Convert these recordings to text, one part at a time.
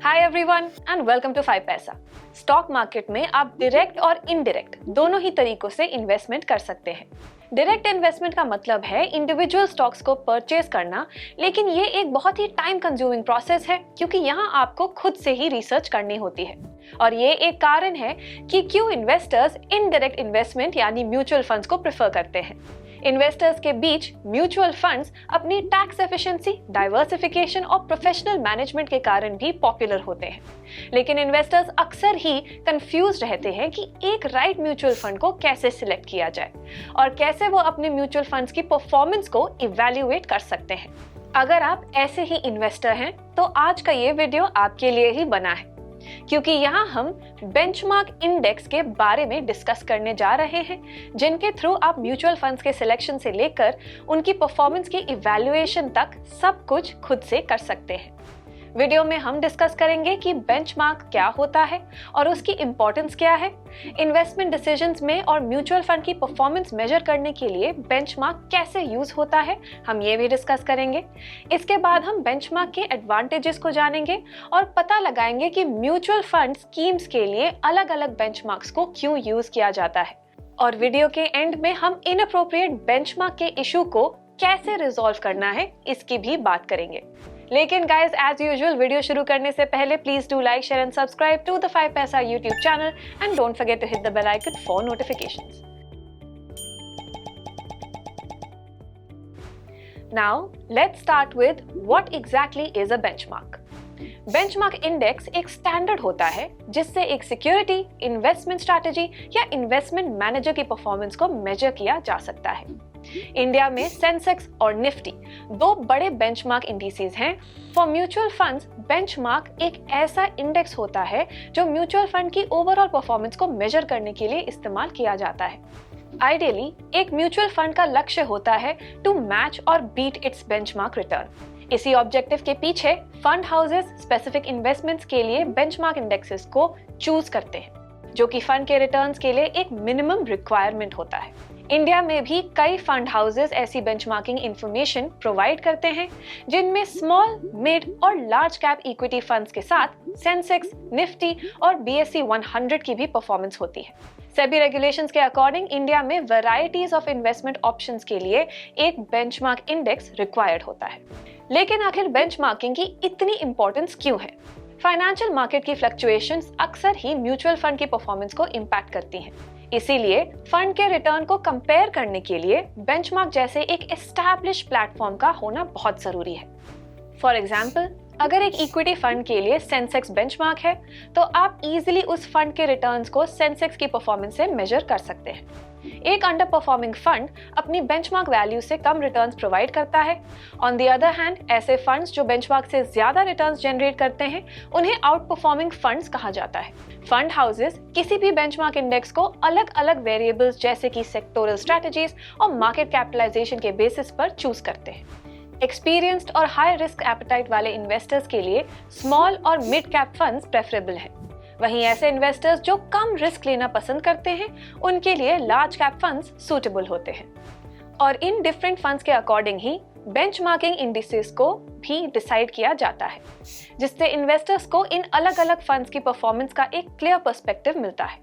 Hi everyone and welcome to 5 paisa. Stock market में आप direct और इनडायरेक्ट दोनों ही तरीकों से इन्वेस्टमेंट कर सकते हैं। डायरेक्ट इन्वेस्टमेंट का मतलब है इंडिविजुअल स्टॉक्स को परचेज करना, लेकिन ये एक बहुत ही टाइम कंज्यूमिंग प्रोसेस है क्योंकि यहाँ आपको खुद से ही रिसर्च करनी होती है। और ये एक कारण है कि क्यों इन्वेस्टर्स इनडायरेक्ट इन्वेस्टमेंट यानी म्यूचुअल फंड्स को प्रेफर करते हैं। इन्वेस्टर्स के बीच म्यूचुअल फंड्स अपनी टैक्स एफिशिएंसी, डाइवर्सिफिकेशन और प्रोफेशनल मैनेजमेंट के कारण भी पॉपुलर होते हैं। लेकिन इन्वेस्टर्स अक्सर ही कंफ्यूज रहते हैं कि एक राइट म्यूचुअल फंड को कैसे सिलेक्ट किया जाए और कैसे वो अपने म्यूचुअल फंड्स की परफॉर्मेंस को इवैल्यूएट कर सकते हैं। अगर आप ऐसे ही इन्वेस्टर हैं तो आज का ये वीडियो आपके लिए ही बना है, क्योंकि यहाँ हम बेंचमार्क इंडेक्स के बारे में डिस्कस करने जा रहे हैं, जिनके थ्रू आप म्यूचुअल फंड्स के सिलेक्शन से लेकर उनकी परफॉर्मेंस की इवैल्यूएशन तक सब कुछ खुद से कर सकते हैं। वीडियो में हम डिस्कस करेंगे कि बेंचमार्क क्या होता है और उसकी इम्पोर्टेंस क्या है, इन्वेस्टमेंट डिसीजंस में और म्यूचुअल फंड की परफॉर्मेंस मेजर करने के लिए बेंचमार्क कैसे यूज होता है, हम ये भी डिस्कस करेंगे। इसके बाद हम बेंचमार्क के एडवांटेजेस को जानेंगे और पता लगाएंगे कि म्यूचुअल फंड स्कीम्स के लिए अलग अलग बेंचमार्क्स को क्यों यूज किया जाता है। और वीडियो के एंड में हम इनअप्रोप्रिएट बेंचमार्क के इशू को कैसे रिजॉल्व करना है, इसकी भी बात करेंगे। लेकिन गाइस, एज यूजुअल वीडियो शुरू करने से पहले please do like, share and subscribe to the 5 paisa YouTube channel and don't forget to hit the bell icon for notifications. Now let's start with what exactly is a benchmark. Benchmark index एक standard होता है जिससे एक security, investment strategy या investment manager की performance को measure किया जा सकता है। इंडिया में सेंसेक्स और निफ्टी दो बड़े बेंचमार्क इंडिसेस हैं। फॉर म्यूचुअल फंड्स, बेंचमार्क एक ऐसा इंडेक्स होता है जो म्यूचुअल फंड की ओवरऑल परफॉर्मेंस को मेजर करने के लिए इस्तेमाल किया जाता है। आइडियली एक म्यूचुअल फंड का लक्ष्य होता है टू मैच और बीट इट्स बेंचमार्क रिटर्न। इसी ऑब्जेक्टिव के पीछे फंड हाउसेस स्पेसिफिक इन्वेस्टमेंट्स के लिए बेंचमार्क इंडेक्सेस को चूज करते हैं, जो कि फंड के रिटर्न्स के लिए एक मिनिमम रिक्वायरमेंट होता है। इंडिया में भी कई फंड हाउसेस ऐसी बेंचमार्किंग इंफॉर्मेशन प्रोवाइड करते हैं, जिनमें स्मॉल, मिड और लार्ज कैप इक्विटी फंड्स के साथ सेंसेक्स, निफ्टी और BSE 100 की भी परफॉर्मेंस होती है। सेबी रेगुलेशंस के अकॉर्डिंग इंडिया में वैरायटीज ऑफ इन्वेस्टमेंट ऑप्शंस के लिए एक बेंचमार्क इंडेक्स रिक्वायर्ड होता है। लेकिन आखिर बेंचमार्किंग की इतनी इंपॉर्टेंस क्यों है? फाइनेंशियल मार्केट की फ्लक्चुएशंस अक्सर ही म्यूचुअल फंड की परफॉर्मेंस को इम्पैक्ट करती हैं। इसीलिए फंड के रिटर्न को कंपेयर करने के लिए बेंचमार्क जैसे एक एस्टैब्लिश प्लेटफॉर्म का होना बहुत जरूरी है। फॉर एग्जाम्पल, अगर एक इक्विटी फंड के लिए सेंसेक्स बेंचमार्क है, तो आप इजीली उस फंड के रिटर्न्स को सेंसेक्स की परफॉर्मेंस से मेजर कर सकते हैं। एक अंडर परफॉर्मिंग फंड अपनी बेंचमार्क वैल्यू से कम रिटर्न्स प्रोवाइड करता है। ऑन द अदर हैंड, ऐसे फंड्स जो बेंचमार्क से ज्यादा रिटर्न्स जनरेट करते हैं, उन्हें आउट परफॉर्मिंग फंड्स कहा जाता है। फंड हाउसेस किसी भी बेंचमार्क इंडेक्स को अलग अलग वेरिएबल्स जैसे कि सेक्टोरल स्ट्रैटेजीज और मार्केट कैपिटलाइजेशन के बेसिस पर चूज करते हैं। एक्सपीरियंस्ड और हाई रिस्क एपेटाइट वाले इन्वेस्टर्स के लिए स्मॉल और मिड कैप फंड्स प्रेफरेबल हैं। वहीं ऐसे इन्वेस्टर्स जो कम रिस्क लेना पसंद करते हैं, उनके लिए लार्ज कैप फंड्स सूटेबल होते हैं। और इन डिफरेंट फंड्स के अकॉर्डिंग ही बेंचमार्किंग इंडिसेस को भी डिसाइड किया जाता है, जिससे इन्वेस्टर्स को इन अलग अलग फंड्स की परफॉर्मेंस का एक क्लियर पर्सपेक्टिव मिलता है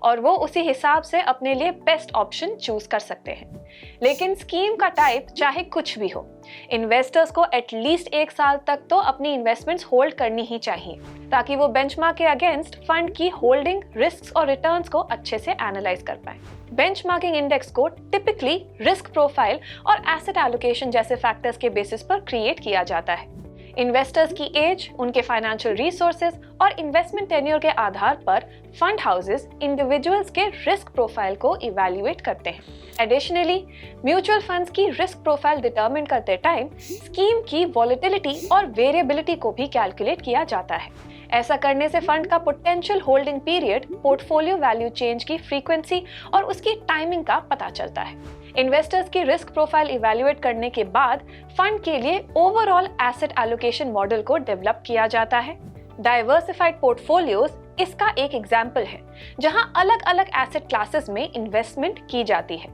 और वो उसी हिसाब से अपने लिए बेस्ट ऑप्शन चूज कर सकते हैं। लेकिन स्कीम का टाइप चाहे कुछ भी हो, इन्वेस्टर्स को एटलीस्ट 1 साल तक तो अपनी इन्वेस्टमेंट्स होल्ड करनी ही चाहिए, ताकि वो बेंचमार्क के अगेंस्ट फंड की होल्डिंग, रिस्क और रिटर्न्स को अच्छे से एनालाइज कर पाए। बेंचमार्किंग इंडेक्स को टिपिकली रिस्क प्रोफाइल और एसेट एलोकेशन जैसे फैक्टर्स के बेसिस पर क्रिएट किया जाता है। इन्वेस्टर्स की एज, उनके फाइनेंशियल रिसोर्सेज और इन्वेस्टमेंट टेन्योर के आधार पर फंड हाउसेस इंडिविजुअल्स के रिस्क प्रोफाइल को इवैल्यूएट करते हैं। एडिशनली, म्यूचुअल फंड्स की रिस्क प्रोफाइल डिटरमिन करते टाइम स्कीम की वॉलेटिलिटी और वेरिएबिलिटी को भी कैलकुलेट किया जाता है। ऐसा करने से फंड का potential holding period, portfolio value change की फ्रीक्वेंसी और उसकी टाइमिंग का पता चलता है। इन्वेस्टर्स की रिस्क प्रोफाइल इवैल्यूएट करने के बाद फंड के लिए ओवरऑल एसेट एलोकेशन मॉडल को डेवलप किया जाता है। डाइवर्सिफाइड पोर्टफोलियोज इसका एक एग्जाम्पल है, जहां अलग अलग एसेट क्लासेस में इन्वेस्टमेंट की जाती है।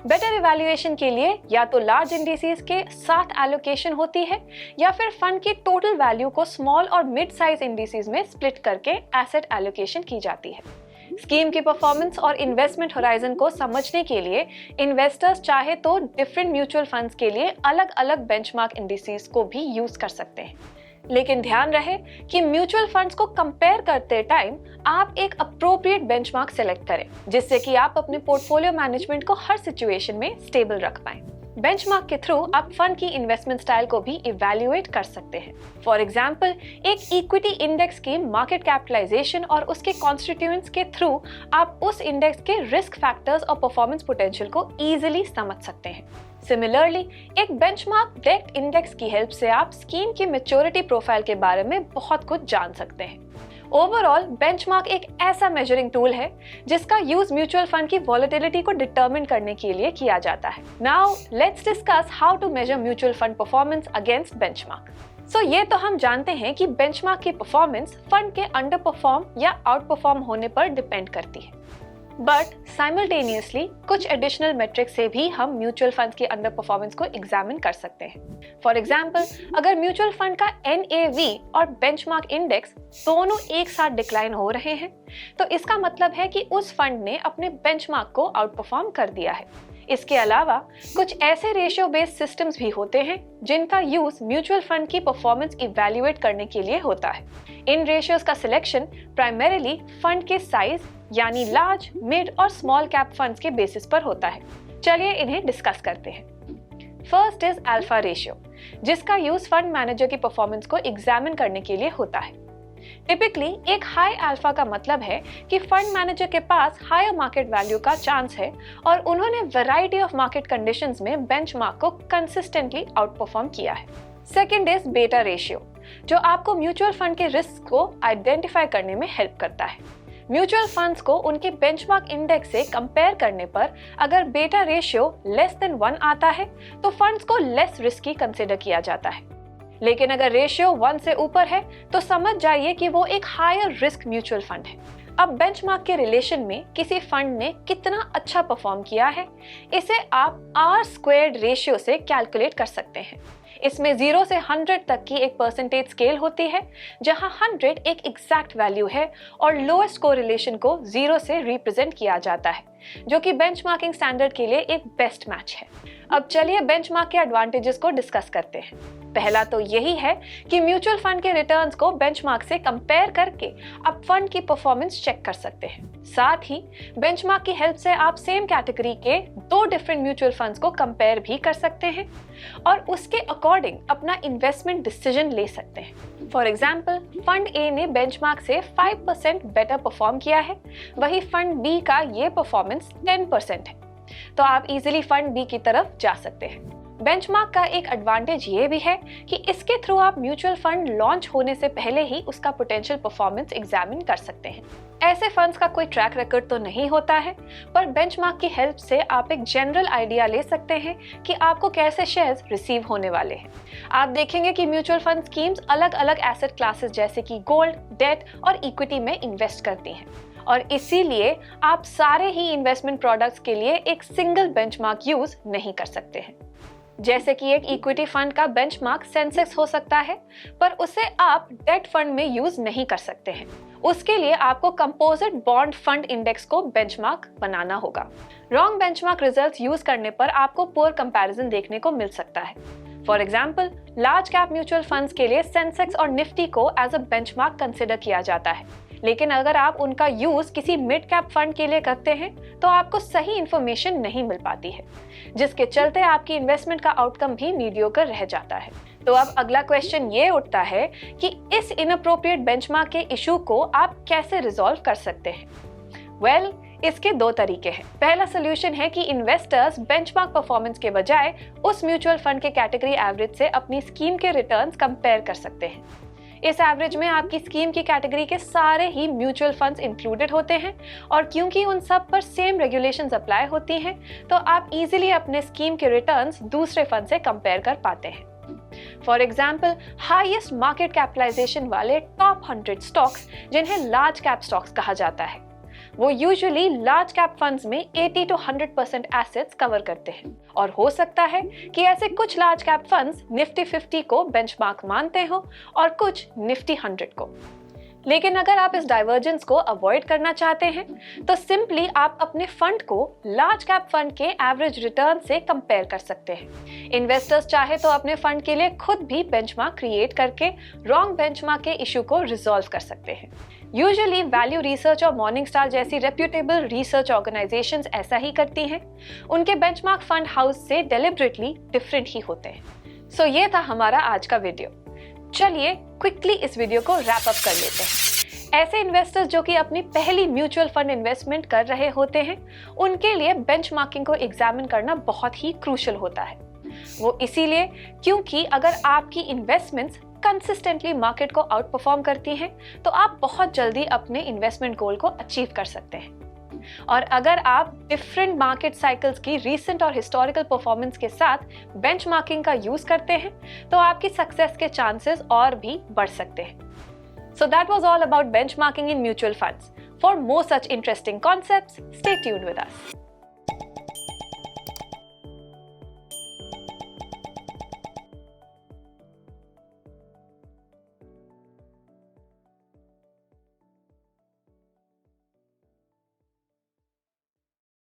बेटर इवैल्यूएशन के लिए या तो लार्ज इंडिसेस के साथ एलोकेशन होती है या फिर फंड की टोटल वैल्यू को स्मॉल और मिड साइज इंडिसेस में स्प्लिट करके एसेट एलोकेशन की जाती है। स्कीम की परफॉर्मेंस और इन्वेस्टमेंट होराइजन को समझने के लिए इन्वेस्टर्स चाहे तो डिफरेंट म्यूचुअल फंड्स के लिए अलग अलग बेंचमार्क इंडिसेस को भी यूज कर सकते हैं, लेकिन ध्यान रहे कि म्यूचुअल फंड्स को कंपेयर करते टाइम आप एक अप्रोप्रिएट बेंचमार्क सेलेक्ट करें, जिससे कि आप अपने पोर्टफोलियो मैनेजमेंट को हर सिचुएशन में स्टेबल रख पाएं। बेंचमार्क के थ्रू आप फंड की इन्वेस्टमेंट स्टाइल को भी इवैल्यूएट कर सकते हैं। फॉर एग्जांपल, एक इक्विटी इंडेक्स की मार्केट कैपिटलाइजेशन और उसके कॉन्स्टिट्यूएंट्स के थ्रू आप उस इंडेक्स के रिस्क फैक्टर्स और परफॉर्मेंस पोटेंशियल को इजीली समझ सकते हैं। सिमिलरली, एक बेंचमार्क डेट इंडेक्स की हेल्प से आप स्कीम की मैच्योरिटी प्रोफाइल के बारे में बहुत कुछ जान सकते हैं। ओवरऑल, बेंचमार्क एक ऐसा मेजरिंग टूल है जिसका यूज म्यूचुअल फंड की वॉलेटिलिटी को डिटरमिन करने के लिए किया जाता है। Now let's discuss how to measure mutual fund performance against benchmark. So ये तो हम जानते हैं कि बेंचमार्क की परफॉर्मेंस फंड के अंडर परफॉर्म या आउट परफॉर्म होने पर डिपेंड करती है, बट साइमल्टेनियसली कुछ एडिशनल मेट्रिक से भी हम म्यूचुअल फंड्स की अंडर परफॉर्मेंस को एग्जामिन कर सकते हैं। फॉर एग्जाम्पल, अगर म्यूचुअल फंड का NAV और बेंचमार्क इंडेक्स दोनों एक साथ डिक्लाइन हो रहे हैं, तो इसका मतलब है कि उस फंड ने अपने बेंचमार्क को आउट परफॉर्म कर दिया है। इसके अलावा कुछ ऐसे रेशियो बेस्ड सिस्टम्स भी होते हैं जिनका यूज म्यूचुअल फंड की परफॉर्मेंस इवैल्यूएट करने के लिए होता है। इन रेशियोज का सिलेक्शन प्राइमरीली फंड के साइज यानी लार्ज, मिड और स्मॉल कैप फंड्स के बेसिस पर होता है। चलिए इन्हें डिस्कस करते हैं। फर्स्ट इज अल्फा रेशियो, जिसका यूज फंड मैनेजर की परफॉर्मेंस को एग्जामिन करने के लिए होता है। टिपिकली एक हाई अल्फा का मतलब है कि फंड मैनेजर के पास हायर मार्केट वैल्यू का चांस है और उन्होंने वैरायटी ऑफ मार्केट कंडीशंस में बेंचमार्क को कंसिस्टेंटली आउट परफॉर्म किया है। सेकेंड इज बीटा रेशियो, जो आपको म्यूचुअल फंड के रिस्क को आइडेंटिफाई करने में हेल्प करता है। म्यूचुअल फंड्स को उनके बेंचमार्क इंडेक्स से कंपेयर करने पर अगर बीटा रेशियो लेस देन 1 आता है तो फंड्स को लेस रिस्की कंसिडर किया जाता है, लेकिन अगर रेशियो 1 से ऊपर है तो समझ जाइए कि वो एक हायर रिस्क म्यूचुअल फंड है। अब बेंचमार्क के रिलेशन में किसी फंड ने कितना अच्छा परफॉर्म किया है, इसे आप R² रेशियो से कैलकुलेट कर सकते हैं। इसमें 0 से 100 तक की एक परसेंटेज स्केल होती है, जहां 100 एक एग्जैक्ट वैल्यू है और लोएस्ट कोरिलेशन को 0 से रिप्रेजेंट किया जाता है, जो कि बेंचमार्किंग स्टैंडर्ड के लिए एक बेस्ट मैच है। अब चलिए बेंचमार्क के एडवांटेजेस को डिस्कस करते हैं। पहला तो यही है कि म्यूचुअल फंड के रिटर्न्स को बेंचमार्क से कंपेयर करके आप फंड की परफॉर्मेंस चेक कर सकते हैं। साथ ही बेंचमार्क की हेल्प से आप सेम कैटेगरी के 2 डिफरेंट म्यूचुअल फंड्स को कंपेयर भी कर सकते हैं और उसके अकॉर्डिंग अपना इन्वेस्टमेंट डिसीजन ले सकते हैं। फॉर एग्जाम्पल, फंड ए ने बेंचमार्क से 5% बेटर परफॉर्म किया है, वही फंड बी का ये परफॉर्मेंस 10% है, तो आप इजीली फंड बी की तरफ जा सकते हैं। बेंचमार्क का एक एडवांटेज ये भी है कि इसके थ्रू आप म्यूचुअल फंड लॉन्च होने से पहले ही उसका पोटेंशियल परफॉर्मेंस एग्जामिन कर सकते हैं। ऐसे फंड्स का कोई ट्रैक रिकॉर्ड तो नहीं होता है, पर बेंचमार्क की हेल्प से आप एक जनरल आइडिया ले सकते हैं कि आपको कैसे शेयर्स रिसीव होने वाले हैं। आप देखेंगे कि म्यूचुअल फंड स्कीम्स अलग अलग एसेट क्लासेस जैसे कि गोल्ड, डेट और इक्विटी में इन्वेस्ट करती हैं और इसीलिए आप सारे ही इन्वेस्टमेंट प्रोडक्ट्स के लिए एक सिंगल बेंचमार्क यूज नहीं कर सकते हैं। जैसे कि एक इक्विटी फंड का बेंचमार्क सेंसेक्स हो सकता है, पर उसे आप डेट फंड में यूज नहीं कर सकते हैं। उसके लिए आपको कंपोजिट बॉन्ड फंड इंडेक्स को बेंचमार्क बनाना होगा। रॉन्ग बेंचमार्क रिजल्ट्स यूज करने पर आपको पुअर कंपैरिजन देखने को मिल सकता है। For example, large cap mutual funds के लिए सेंसेक्स और निफ्टी को एज अ बेंचमार्क कंसिडर किया जाता है, लेकिन अगर आप उनका यूज किसी मिड कैप फंड के लिए करते हैं तो आपको सही इंफॉर्मेशन नहीं मिल पाती है, जिसके चलते आपकी इन्वेस्टमेंट का आउटकम भी मीडियोकर रह जाता है। तो अब अगला क्वेश्चन ये उठता है कि इस इनअप्रोप्रिएट बेंचमार्क के इशू को आप कैसे रिजॉल्व कर सकते हैं? वेल, इसके 2 तरीके हैं। पहला सोल्यूशन है कि इन्वेस्टर्स बेंचमार्क परफॉर्मेंस के बजाय उस म्यूचुअल फंड के कैटेगरी एवरेज से अपनी स्कीम के रिटर्न्स कंपेयर कर सकते हैं। इस एवरेज में आपकी स्कीम की कैटेगरी के सारे ही म्यूचुअल फंड्स इंक्लूडेड होते हैं और क्योंकि उन सब पर सेम रेगुलेशंस अप्लाई होती हैं, तो आप इजीली अपने स्कीम के रिटर्न्स दूसरे फंड से कंपेयर कर पाते हैं। For example, highest market capitalization वाले टॉप 100 स्टॉक्स, जिन्हें लार्ज कैप स्टॉक्स कहा जाता है, वो यूजुअली लार्ज कैप फंड्स में 80 to 100% एसेट्स कवर करते हैं और हो सकता है कि ऐसे कुछ लार्ज कैप फंड्स निफ्टी 50 को बेंचमार्क मानते हो और कुछ निफ्टी 100 को। लेकिन अगर आप इस डाइवर्जेंस को अवॉइड करना चाहते हैं तो सिंपली आप अपने फंड को लार्ज कैप फंड के एवरेज रिटर्न से कंपेयर कर सकते हैं। इन्वेस्टर्स चाहे तो अपने फंड के लिए खुद भी बेंचमार्क क्रिएट करके रॉन्ग बेंचमार्क के इशू को रिजॉल्व कर सकते हैं। यूजुअली वैल्यू रिसर्च और मॉर्निंगस्टार जैसी रेप्यूटेबल रिसर्च ऑर्गेनाइजेशंस ऐसा ही करती हैं। उनके बेंचमार्क फंड हाउस से डेलिबरेटली डिफरेंट ही होते हैं। सो ये था हमारा आज का वीडियो। चलिए क्विकली इस वीडियो को रैप अप कर लेते हैं। ऐसे इन्वेस्टर्स जो कि अपनी पहली म्यूचुअल फंड इन्वेस्टमेंट कर रहे होते हैं, उनके लिए बेंचमार्किंग को एग्जामिन करना बहुत ही क्रूशियल होता है। वो इसीलिए क्योंकि अगर आपकी इन्वेस्टमेंट्स कंसिस्टेंटली मार्केट को आउट परफॉर्म करती हैं तो आप बहुत जल्दी अपने इन्वेस्टमेंट गोल को अचीव कर सकते हैं। और अगर आप डिफरेंट मार्केट साइकिल्स की रीसेंट और हिस्टोरिकल परफॉर्मेंस के साथ बेंचमार्किंग का यूज करते हैं तो आपकी सक्सेस के चांसेस और भी बढ़ सकते हैं। So that was all about benchmarking in mutual funds. For more such interesting concepts, stay tuned with us.